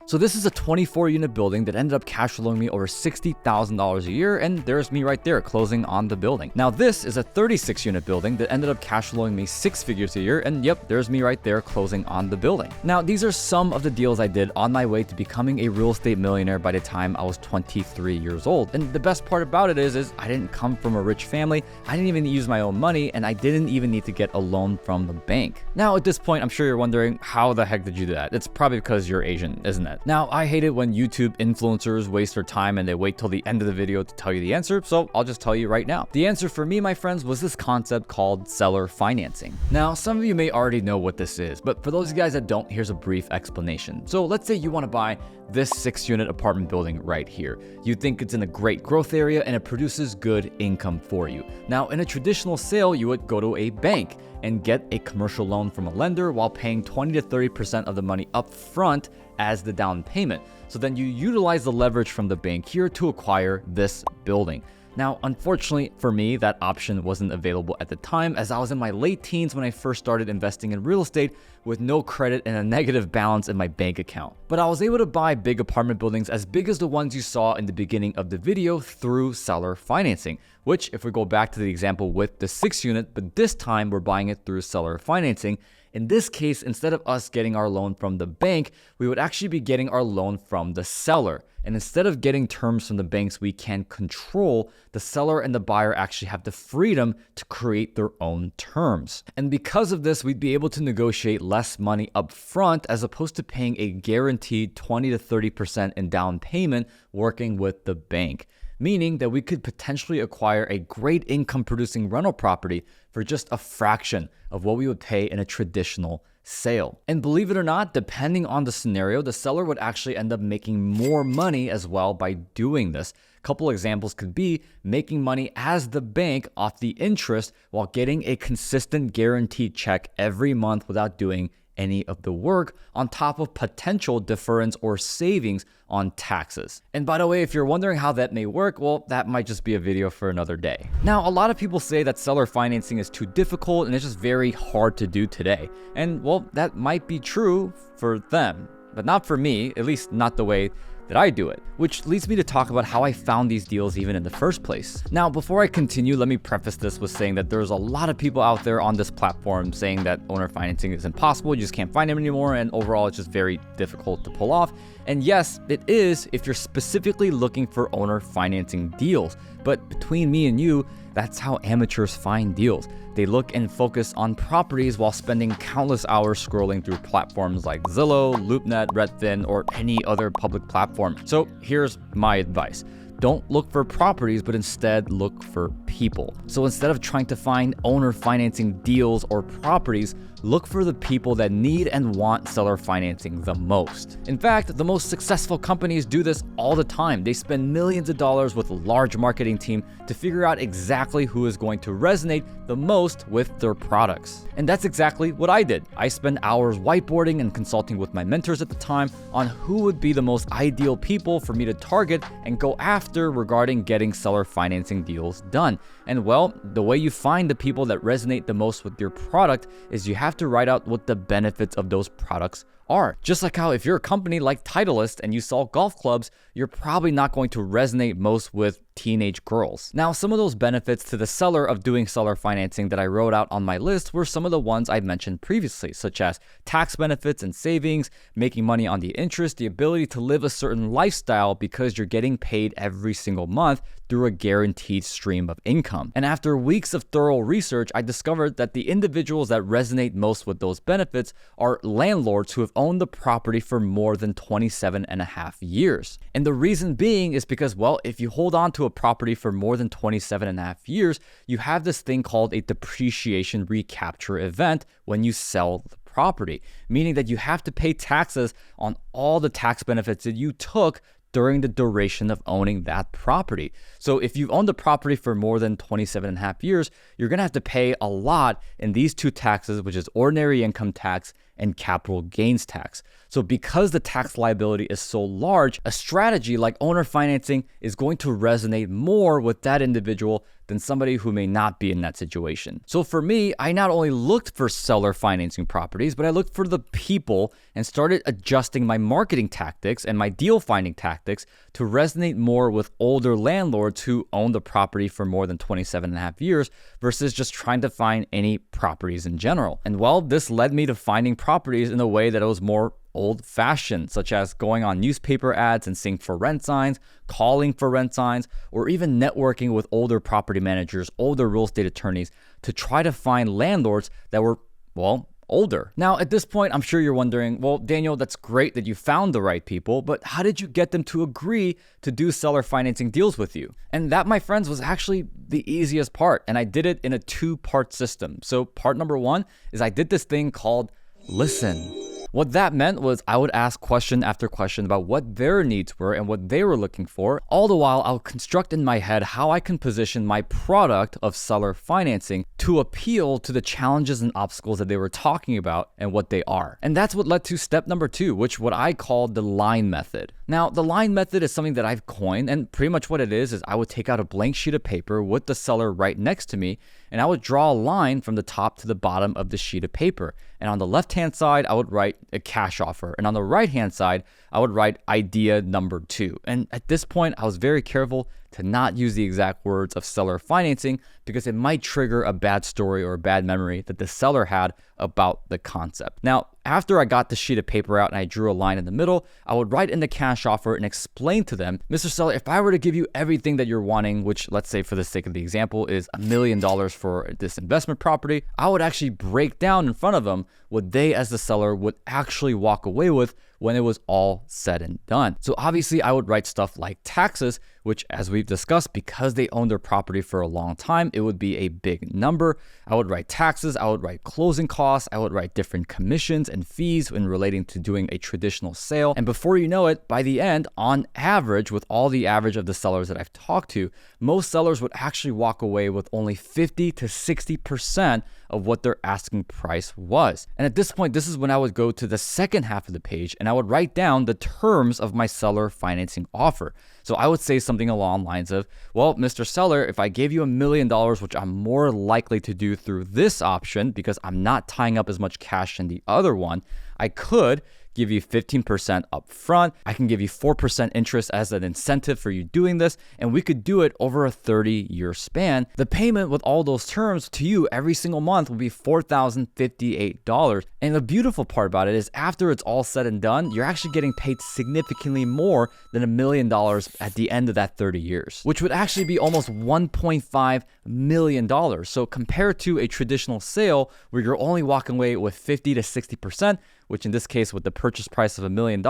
So this is a 24 unit building that ended up cash flowing me over $60,000 a year, and there's me right there closing on the building. Now this is a 36 unit building that ended up cash flowing me 6 figures a year, and yep, there's me right there closing on the building. Now these are some of the deals I did on my way to becoming a real estate millionaire by the time I was 23 years old. And the best part about it is I didn't come from a rich family, I didn't even use my own money, and I didn't even need to get a loan from the bank. Now at this point, I'm sure you're wondering, how the heck did you do that? It's probably because you're Asian, isn't it? Now I hate it when YouTube influencers waste their time and they wait till the end of the video to tell you the answer, so I'll just tell you right now. The answer for me, my friends, was this concept called seller financing. Now some of you may already know what this is, but for those of you guys that don't, here's a brief explanation. So let's say you want to buy this 6-unit apartment building right here. You think it's in a great growth area and it produces good income for you. Now in a traditional sale, you would go to a bank and get a commercial loan from a lender while paying 20 to 30% of the money up front as the down payment. So then you utilize the leverage from the bank here to acquire this building. Now, unfortunately for me, that option wasn't available at the time, as I was in my late teens when I first started investing in real estate with no credit and a negative balance in my bank account. But I was able to buy big apartment buildings as big as the ones you saw in the beginning of the video through seller financing, which, if we go back to the example with the 6-unit, but this time we're buying it through seller financing. In this case, instead of us getting our loan from the bank, we would actually be getting our loan from the seller. And instead of getting terms from the banks we can control, the seller and the buyer actually have the freedom to create their own terms. And because of this, we'd be able to negotiate less money up front as opposed to paying a guaranteed 20 to 30% in down payment working with the bank. Meaning that we could potentially acquire a great income producing rental property for just a fraction of what we would pay in a traditional sale. And believe it or not, depending on the scenario, the seller would actually end up making more money as well by doing this. A couple examples could be making money as the bank off the interest while getting a consistent guaranteed check every month without doing any of the work, on top of potential deference or savings on taxes. And by the way, if you're wondering how that may work, well, that might just be a video for another day. Now, a lot of people say that seller financing is too difficult and it's just very hard to do today. And well, that might be true for them, but not for me, at least not the way that I do it, which leads me to talk about how I found these deals even in the first place. Now, before I continue, let me preface this with saying that there's a lot of people out there on this platform saying that owner financing is impossible, you just can't find them anymore, and overall it's just very difficult to pull off. And yes, it is if you're specifically looking for owner financing deals, but between me and you, that's how amateurs find deals. They look and focus on properties while spending countless hours scrolling through platforms like Zillow, LoopNet, Redfin, or any other public platform. So here's my advice. Don't look for properties, but instead look for people. So instead of trying to find owner financing deals or properties, look for the people that need and want seller financing the most. In fact, the most successful companies do this all the time. They spend millions of dollars with a large marketing team to figure out exactly who is going to resonate the most with their products. And that's exactly what I did. I spent hours whiteboarding and consulting with my mentors at the time on who would be the most ideal people for me to target and go after regarding getting seller financing deals done. And well, the way you find the people that resonate the most with your product is you have to write out what the benefits of those products are. Just like how if you're a company like Titleist and you sell golf clubs, you're probably not going to resonate most with teenage girls. Now, some of those benefits to the seller of doing seller financing that I wrote out on my list were some of the ones I mentioned previously, such as tax benefits and savings, making money on the interest, the ability to live a certain lifestyle because you're getting paid every single month through a guaranteed stream of income. And after weeks of thorough research, I discovered that the individuals that resonate most with those benefits are landlords who have owned the property for more than 27 and a half years. And the reason being is because, well, if you hold on to a property for more than 27 and a half years, you have this thing called a depreciation recapture event when you sell the property, meaning that you have to pay taxes on all the tax benefits that you took during the duration of owning that property. So if you've owned the property for more than 27 and a half years, you're gonna have to pay a lot in these two taxes, which is ordinary income tax and capital gains tax. So because the tax liability is so large, a strategy like owner financing is going to resonate more with that individual than somebody who may not be in that situation. So for me, I not only looked for seller financing properties, but I looked for the people and started adjusting my marketing tactics and my deal finding tactics to resonate more with older landlords who own the property for more than 27 and a half years versus just trying to find any properties in general. And well, this led me to finding properties in a way that it was more old-fashioned, such as going on newspaper ads and seeing for rent signs, calling for rent signs, or even networking with older property managers, older real estate attorneys to try to find landlords that were, well, older. Now, at this point, I'm sure you're wondering, well, Daniel, that's great that you found the right people, but how did you get them to agree to do seller financing deals with you? And that, my friends, was actually the easiest part, and I did it in a two-part system. So part number one is I did this thing called listen. What that meant was I would ask question after question about what their needs were and what they were looking for. All the while, I'll construct in my head how I can position my product of seller financing to appeal to the challenges and obstacles that they were talking about and what they are. And that's what led to step number two, which what I call the line method. Now, the line method is something that I've coined, and pretty much what it is I would take out a blank sheet of paper with the seller right next to me, and I would draw a line from the top to the bottom of the sheet of paper. And on the left-hand side, I would write a cash offer. And on the right-hand side, I would write idea number 2. And at this point, I was very careful to not use the exact words of seller financing because it might trigger a bad story or a bad memory that the seller had about the concept. Now, after I got the sheet of paper out and I drew a line in the middle, I would write in the cash offer and explain to them, Mr. Seller, if I were to give you everything that you're wanting, which let's say for the sake of the example is $1 million for this investment property, I would actually break down in front of them what they as the seller would actually walk away with when it was all said and done. So obviously I would write stuff like taxes, which as we've discussed, because they own their property for a long time, it would be a big number. I would write taxes, I would write closing costs, I would write different commissions and fees when relating to doing a traditional sale. And before you know it, by the end, on average, with all the average of the sellers that I've talked to, most sellers would actually walk away with only 50 to 60% of what their asking price was. And at this point, this is when I would go to the second half of the page and I would write down the terms of my seller financing offer. So I would say something along the lines of, well, Mr. Seller, if I gave you $1 million, which I'm more likely to do through this option because I'm not tying up as much cash in the other one, I could give you 15% upfront. I can give you 4% interest as an incentive for you doing this, and we could do it over a 30-year span. The payment with all those terms to you every single month will be $4,058. And the beautiful part about it is after it's all said and done, you're actually getting paid significantly more than $1 million at the end of that 30 years, which would actually be almost $1.5 million. So compared to a traditional sale where you're only walking away with 50 to 60%, which in this case with the purchase price of $1 million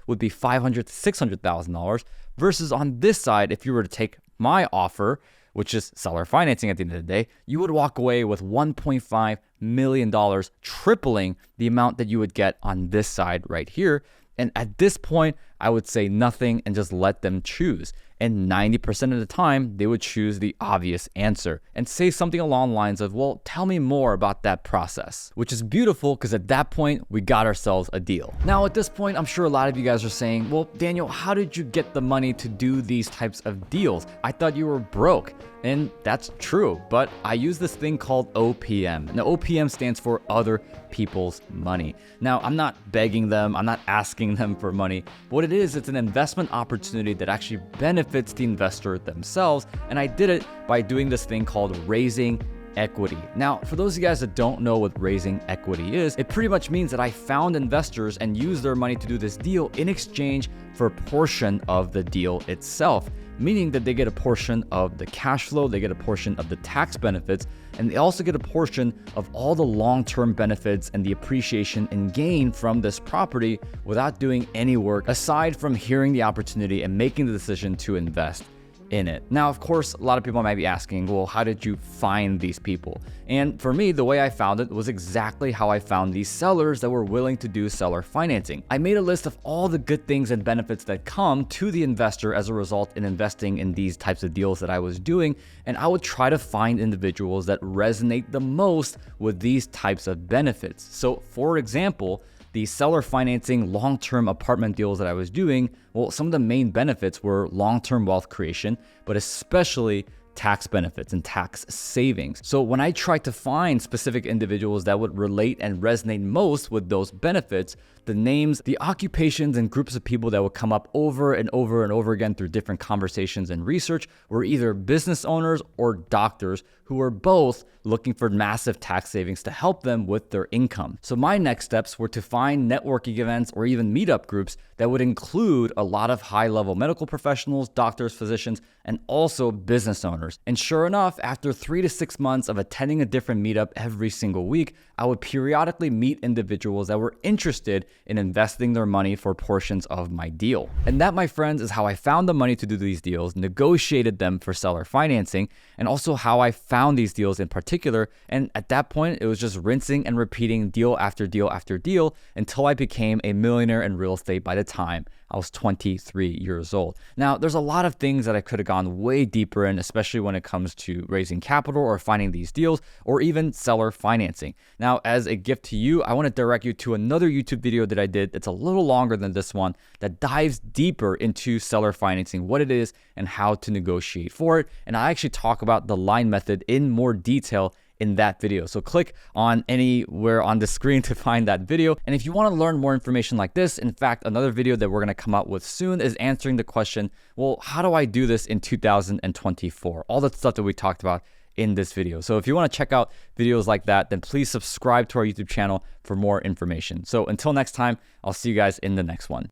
would be $500,000 to $600,000, versus on this side, if you were to take my offer, which is seller financing at the end of the day, you would walk away with $1.5 million, tripling the amount that you would get on this side right here. And at this point, I would say nothing and just let them choose. And 90% of the time, they would choose the obvious answer and say something along the lines of, well, tell me more about that process, which is beautiful because at that point, we got ourselves a deal. Now, at this point, I'm sure a lot of you guys are saying, well, Daniel, how did you get the money to do these types of deals? I thought you were broke. And that's true, but I use this thing called OPM. Now, OPM stands for other people's money. Now, I'm not begging them, I'm not asking them for money. What it is, it's an investment opportunity that actually benefits the investor themselves. And I did it by doing this thing called raising equity. Now, for those of you guys that don't know what raising equity is, it pretty much means that I found investors and used their money to do this deal in exchange for a portion of the deal itself, meaning that they get a portion of the cash flow, they get a portion of the tax benefits, and they also get a portion of all the long-term benefits and the appreciation and gain from this property without doing any work aside from hearing the opportunity and making the decision to invest in it. Now, of course, a lot of people might be asking, well, how did you find these people? And for me, the way I found it was exactly how I found these sellers that were willing to do seller financing. I made a list of all the good things and benefits that come to the investor as a result in investing in these types of deals that I was doing, and I would try to find individuals that resonate the most with these types of benefits. So, for example, the seller financing long-term apartment deals that I was doing, well, some of the main benefits were long-term wealth creation, but especially tax benefits and tax savings. So when I tried to find specific individuals that would relate and resonate most with those benefits, the names, the occupations, and groups of people that would come up over and over and over again through different conversations and research were either business owners or doctors who were both looking for massive tax savings to help them with their income. So my next steps were to find networking events or even meetup groups that would include a lot of high-level medical professionals, doctors, physicians, and also business owners. And sure enough, after 3 to 6 months of attending a different meetup every single week, I would periodically meet individuals that were interested in investing their money for portions of my deal. And that, my friends, is how I found the money to do these deals, negotiated them for seller financing, and also how I found these deals in particular. And at that point, it was just rinsing and repeating deal after deal after deal until I became a millionaire in real estate by the time I was 23 years old. Now, there's a lot of things that I could have gone way deeper in, especially when it comes to raising capital or finding these deals or even seller financing. Now, as a gift to you, I want to direct you to another YouTube video that I did that's a little longer than this one that dives deeper into seller financing, what it is and how to negotiate for it. And I actually talk about the line method in more detail in that video. So click on anywhere on the screen to find that video. And if you want to learn more information like this, in fact, another video that we're going to come out with soon is answering the question, well, how do I do this in 2024? All the stuff that we talked about in this video. So if you want to check out videos like that, then please subscribe to our YouTube channel for more information. So until next time, I'll see you guys in the next one.